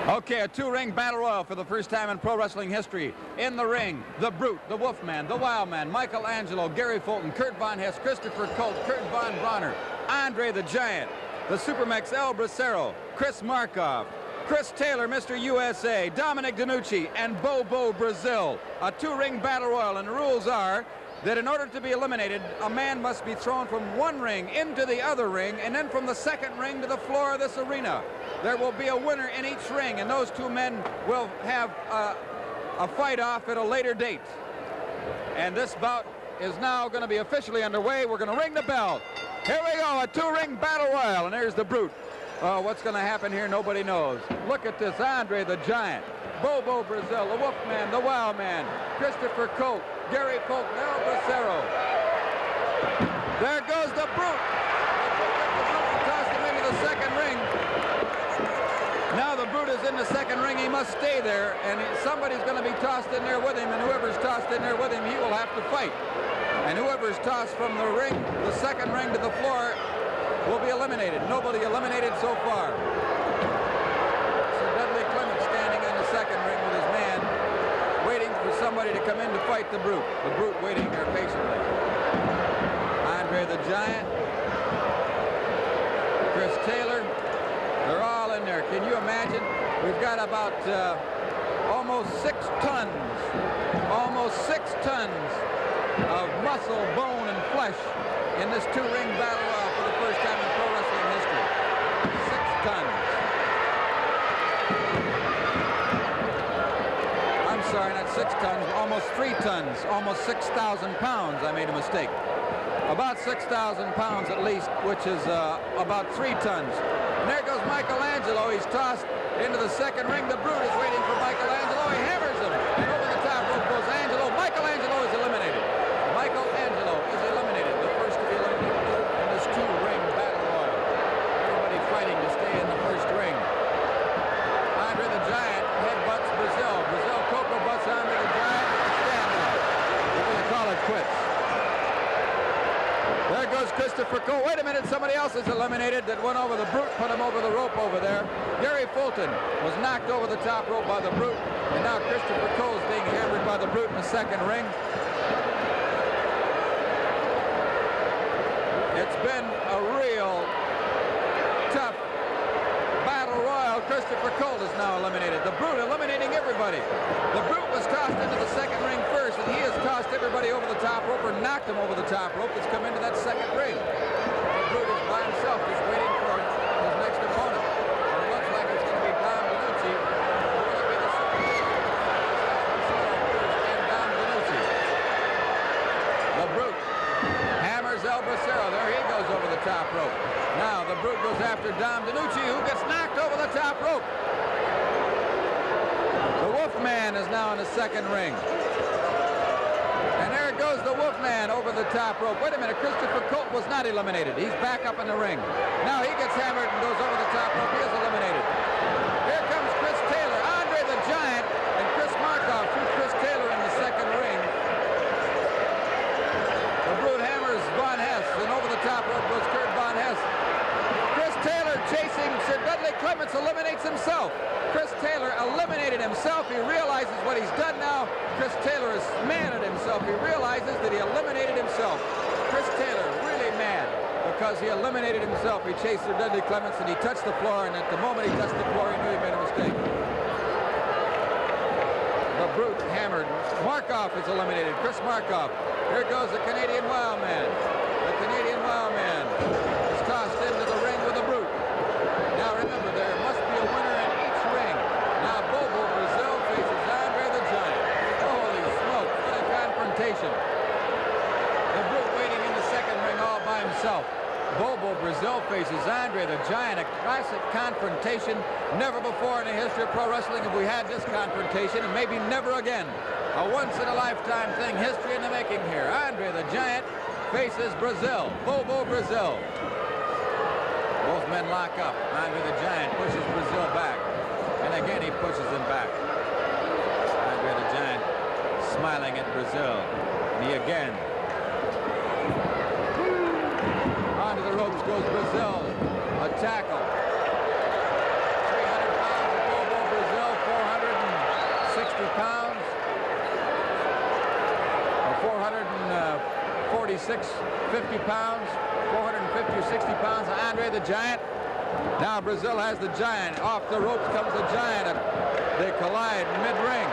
Okay, a two-ring battle royal for the first time in pro wrestling history. In the ring, the Brute, the Wolfman, the Wildman, Michelangelo, Gary Fulton, Kurt Von Hess, Christopher Colt, Kurt Von Bronner, Andre the Giant, the Supermex El Bracero, Chris Markoff, Chris Taylor, Mr. USA, Dominic DeNucci, and Bobo Brazil. A two-ring battle royal, and the rules are that in order to be eliminated, a man must be thrown from one ring into the other ring, and then from the second ring to the floor of this arena. There will be a winner in each ring, and those two men will have a fight off at a later date. And this bout is now going to be officially underway. We're going to ring the bell. Here we go, a two-ring battle royal, and there's the Brute. What's going to happen here, nobody knows. Look at this, Andre the Giant, Bobo Brazil, the Wolfman, the Wildman, Christopher Colt, Gary Fulton, El Bracero. There goes the Brute. Tossed him into the second ring. Now the Brute is in the second ring. He must stay there, and somebody's going to be tossed in there with him, and whoever's tossed in there with him, he will have to fight. And whoever's tossed from the ring, the second ring to the floor, will be eliminated. Nobody eliminated so far. Sir Dudley Clement standing in the second ring with his man, waiting for somebody to come in to fight the Brute. The Brute waiting there patiently. Andre the Giant, Chris Taylor, they're all in there. Can you imagine? We've got about almost 6 tons of muscle, bone, and flesh in this two-ring battle royal for the first time in pro wrestling history. 6 tons. I'm sorry, not 6 tons, almost 3 tons, almost 6,000 pounds. I made a mistake. About 6,000 pounds at least, which is about 3 tons. And there goes Michelangelo. He's tossed into the second ring. The Brute is waiting for Michelangelo. He hammers him. And over the top rope goes Angelo. Michelangelo is eliminated. Michelangelo is eliminated. The first to be eliminated in this two-ring battle royal. Everybody fighting to stay in the first ring. Andre the Giant headbutts Brazil. Brazil Coco butts Andre the Giant. Standoff. We're going to call it quits. There goes Christopher Cole. Wait a minute, somebody else is eliminated that went over the Brute, put him over the rope over there. Gary Fulton was knocked over the top rope by the Brute, and now Christopher Cole is being hammered by the Brute in the second ring. It's been a real tough battle royal. Christopher Cole is now eliminated. The Brute eliminating everybody. The Brute was tossed into the second ring first, and he has tossed everybody over the top rope, or knocked them over the top rope that's come into that second ring. The Brute is by himself, just waiting for his next opponent. And it looks like it's going to be Dom DeNucci. Who will be the and Dom DeNucci. The Brute hammers El Bracero. There he goes over the top rope. Now the Brute goes after Dom DeNucci, who gets knocked over the top rope. The Wolfman is now in the second ring. And there goes the Wolfman over the top rope. Wait a minute, Christopher Colt was not eliminated. He's back up in the ring. Now he gets hammered and goes over the top rope. He is eliminated. Here comes Chris Taylor, Andre the Giant, and Chris Markoff threw Chris Taylor in the second ring. The Brute hammers Von Hess, and over the top rope goes Kurt Von Hess. Chris Taylor chasing Sir Dudley Clements eliminates himself. Chris Taylor eliminated himself. He realizes what he's done now. Chris Taylor is mad at himself. He realizes that he eliminated himself. Chris Taylor really mad because he eliminated himself. He chased Sir Dudley Clements and he touched the floor, and at the moment he touched the floor, he knew he made a mistake. The Brute hammered. Markoff is eliminated. Chris Markoff. Here goes the Canadian Wildman. The Canadian Wildman is tossed into the ring with the Brute. Now remember, there must be a winner in each ring. Now Bobo Brazil faces Andre the Giant. Holy smoke, what a confrontation. The Brute waiting in the second ring all by himself. Bobo Brazil faces Andre the Giant, a classic confrontation. Never before in the history of pro wrestling have we had this confrontation, and maybe never again. A once-in-a-lifetime thing, history in the making here. Andre the Giant faces Brazil, Bobo Brazil. Both men lock up. Andre the Giant pushes Brazil back, and again he pushes him back. Andre the Giant smiling at Brazil. Knee again. Onto the ropes goes Brazil. A tackle. 300 pounds of Bobo Brazil. 50 pounds, 450 or 60 pounds of Andre the Giant. Now Brazil has the Giant. Off the ropes comes the Giant. They collide mid-ring.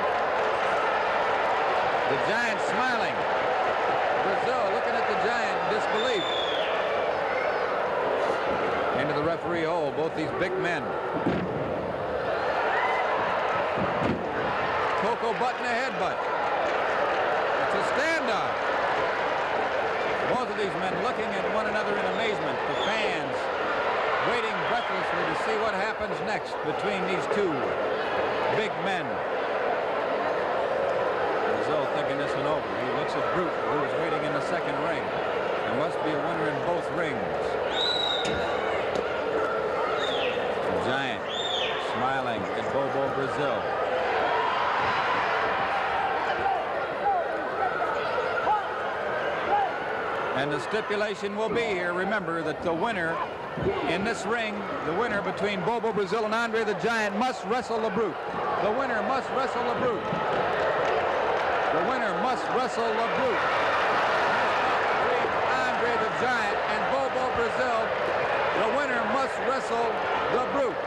The Giant smiling. Brazil looking at the Giant in disbelief. Into the referee hole, both these big men. Coco button a headbutt. It's a standoff. Both of these men looking at one another in amazement. The fans waiting breathlessly to see what happens next between these two big men. Brazil thinking this one over. He looks at Brute, who is waiting in the second ring. There must be a winner in both rings. The Giant smiling at Bobo Brazil. And the stipulation will be here. Remember that the winner in this ring, the winner between Bobo Brazil and Andre the Giant, must wrestle the Brute. The winner must wrestle the Brute. The winner must wrestle the Brute. Between Andre the Giant and Bobo Brazil, the winner must wrestle the Brute.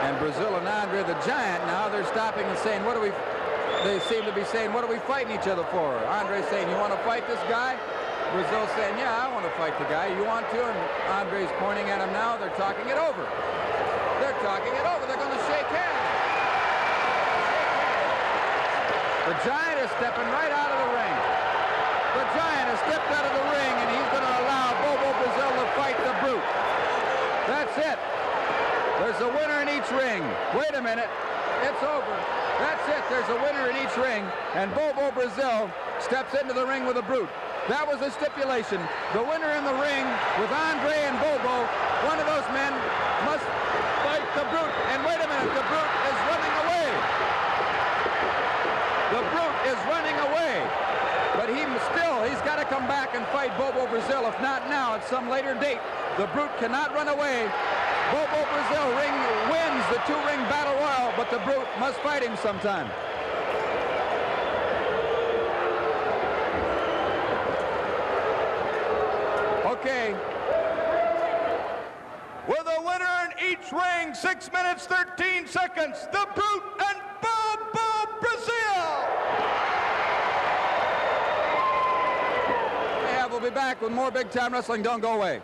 And Brazil and Andre the Giant, now they're stopping and saying, what do we... They seem to be saying, what are we fighting each other for? Andre's saying, you want to fight this guy? Brazil's saying, yeah, I want to fight the guy. You want to? And Andre's pointing at him now. They're talking it over. They're talking it over. They're going to shake hands. The Giant is stepping right out of the ring. The Giant has stepped out of the ring, and he's going to allow Bobo Brazil to fight the Brute. That's it. There's a winner in each ring. Wait a minute. It's over. That's it. There's a winner in each ring, and Bobo Brazil steps into the ring with the Brute. That was the stipulation. The winner in the ring with Andre and Bobo, one of those men must fight the Brute. And wait a minute, the Brute is running away. The Brute is running away. But he's got to come back and fight Bobo Brazil. If not now, at some later date. The Brute cannot run away. Bobo Brazil wins the two-ring battle royal, but the Brute must fight him sometime. Okay. With a winner in each ring, 6 minutes, 13 seconds, the Brute and Bobo Brazil. Yeah, we'll be back with more Big Time Wrestling. Don't go away.